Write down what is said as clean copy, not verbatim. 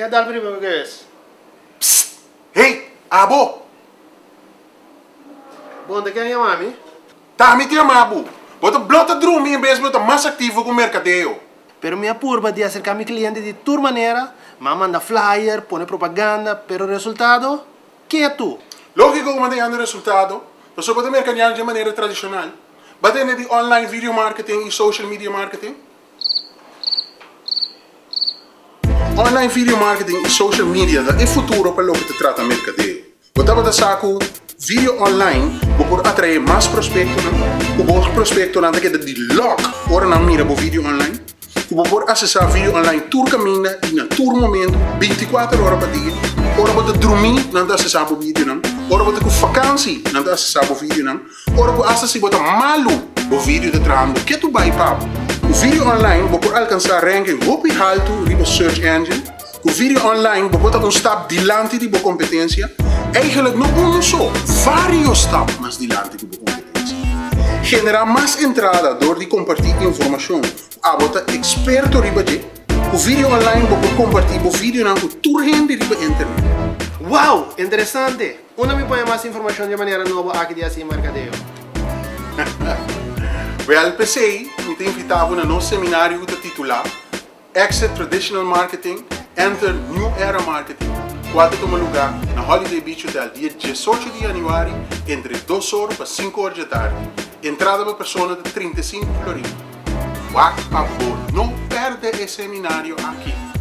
Quer dar primeiro que é? Psst! Hey, abo! Bom, de quem é mami? Tá, me tem abo. Bota blota drum em vez de mais ativo com o mercadeio. Pero minha purba de acercar mi cliente de tua maneira, manda flyer, põe propaganda, pero o resultado, quem é tu? Lógico que mantendo o resultado, você pode mercadear de maneira tradicional. Batendo de online video marketing e social media marketing. Online video marketing e social media é o futuro para o que te trata mercadeio. Botava da saco video online para atrair mais prospectos, o bom prospecto não tem de lock, ora não mira para vídeo online. O bom acessar vídeo online tur caminho e na tur momento 24 horas para dia. Ora para dormir não dá acessar para vídeo não. Ora para com vakansie não dá acessar para vídeo não. Ora para acessar para malu para vídeo de trabalho que tu vai papo. O vídeo online para alcançar ranking hopi alto riba search engine. O vídeo online para stap dilante de boa competência. Eigenlijk não só, vários stappen mais dilante de boa competência. Generar mais entrada door de compartilhar informação. A bota experto riba de. O vídeo online para compartilhar o vídeo não com toda gente riba internet. Uau, interessante! Onde me põe mais informação de maneira nova aqui de assim mercadeio? Well, PC, me tem invitado no nosso seminário que titular Exit Traditional Marketing, Enter New Era Marketing. Quatro toma lugar na Holiday Beach Hotel dia 18 de januário, entre 2 horas para 5 horas da tarde. Entrada para pessoas de 35 florins. Por favor, não perde esse seminário aqui.